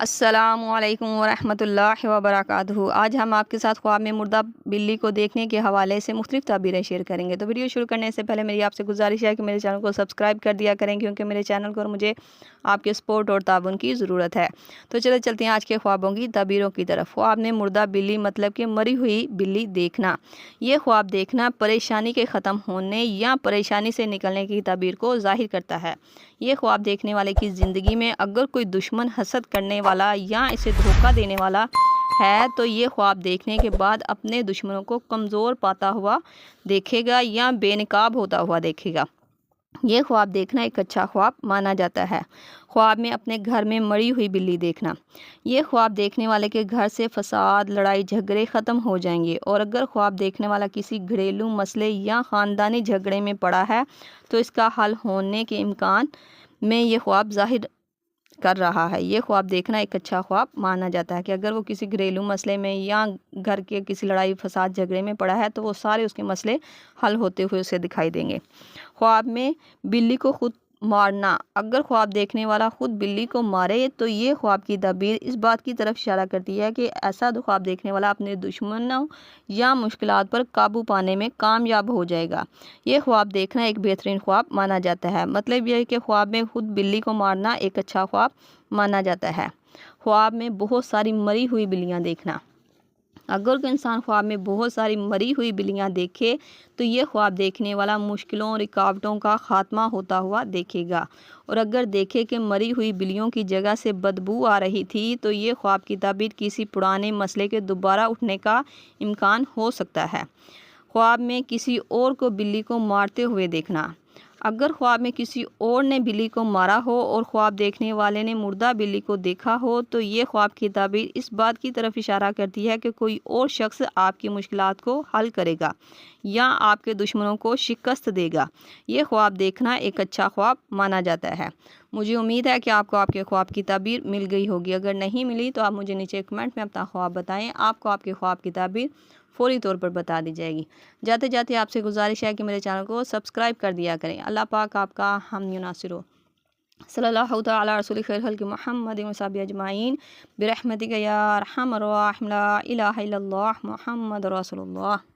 السلام علیکم ورحمۃ اللہ وبرکاتہ۔ آج ہم آپ کے ساتھ خواب میں مردہ بلی کو دیکھنے کے حوالے سے مختلف تعبیریں شیئر کریں گے۔ تو ویڈیو شروع کرنے سے پہلے میری آپ سے گزارش ہے کہ میرے چینل کو سبسکرائب کر دیا کریں، کیونکہ میرے چینل کو اور مجھے آپ کے سپورٹ اور تعاون کی ضرورت ہے۔ تو چلتے ہیں آج کے خوابوں کی تعبیروں کی طرف۔ خواب میں مردہ بلی مطلب کہ مری ہوئی بلی دیکھنا۔ یہ خواب دیکھنا پریشانی کے ختم ہونے یا پریشانی سے نکلنے کی تعبیر کو ظاہر کرتا ہے۔ یہ خواب دیکھنے والے کی زندگی میں اگر کوئی دشمن حسد کرنے والا یا اسے دھوکہ دینے والا ہے تو یہ خواب دیکھنے کے بعد اپنے دشمنوں کو کمزور پاتا ہوا دیکھے گا یا بے نقاب ہوتا ہوا دیکھے گا۔ یہ خواب دیکھنا ایک اچھا خواب مانا جاتا ہے۔ خواب میں اپنے گھر میں مری ہوئی بلی دیکھنا۔ یہ خواب دیکھنے والے کے گھر سے فساد، لڑائی جھگڑے ختم ہو جائیں گے، اور اگر خواب دیکھنے والا کسی گھریلو مسئلے یا خاندانی جھگڑے میں پڑا ہے تو اس کا حل ہونے کے امکان میں یہ خواب ظاہر کر رہا ہے۔ یہ خواب دیکھنا ایک اچھا خواب مانا جاتا ہے کہ اگر وہ کسی گھریلو مسئلے میں یا گھر کے کسی لڑائی فساد جھگڑے میں پڑا ہے تو وہ سارے اس کے مسئلے حل ہوتے ہوئے اسے دکھائی دیں گے۔ خواب میں بلی کو خود مارنا۔ اگر خواب دیکھنے والا خود بلی کو مارے تو یہ خواب کی تعبیر اس بات کی طرف اشارہ کرتی ہے کہ ایسا خواب دیکھنے والا اپنے دشمنوں یا مشکلات پر قابو پانے میں کامیاب ہو جائے گا۔ یہ خواب دیکھنا ایک بہترین خواب مانا جاتا ہے۔ مطلب یہ ہے کہ خواب میں خود بلی کو مارنا ایک اچھا خواب مانا جاتا ہے۔ خواب میں بہت ساری مری ہوئی بلیاں دیکھنا۔ اگر کوئی انسان خواب میں بہت ساری مری ہوئی بلیاں دیکھے تو یہ خواب دیکھنے والا مشکلوں اور رکاوٹوں کا خاتمہ ہوتا ہوا دیکھے گا، اور اگر دیکھے کہ مری ہوئی بلیوں کی جگہ سے بدبو آ رہی تھی تو یہ خواب کی تعبیر کسی پرانے مسئلے کے دوبارہ اٹھنے کا امکان ہو سکتا ہے۔ خواب میں کسی اور کو بلی کو مارتے ہوئے دیکھنا۔ اگر خواب میں کسی اور نے بلی کو مارا ہو اور خواب دیکھنے والے نے مردہ بلی کو دیکھا ہو تو یہ خواب کی تعبیر اس بات کی طرف اشارہ کرتی ہے کہ کوئی اور شخص آپ کی مشکلات کو حل کرے گا یا آپ کے دشمنوں کو شکست دے گا۔ یہ خواب دیکھنا ایک اچھا خواب مانا جاتا ہے۔ مجھے امید ہے کہ آپ کو آپ کے خواب کی تعبیر مل گئی ہوگی۔ اگر نہیں ملی تو آپ مجھے نیچے کمنٹ میں اپنا خواب بتائیں، آپ کو آپ کے خواب کی تعبیر فوری طور پر بتا دی جائے گی۔ جاتے جاتے آپ سے گزارش ہے کہ میرے چینل کو سبسکرائب کر دیا کریں۔ اللہ پاک آپ کا حامی و ناصر ہو۔ صلی اللہ تعالی رسول خیر خلق محمد و صحبہ اجمعین برحمتک یا ارحم الراحمین، لا الہ الا اللہ محمد رسول اللہ۔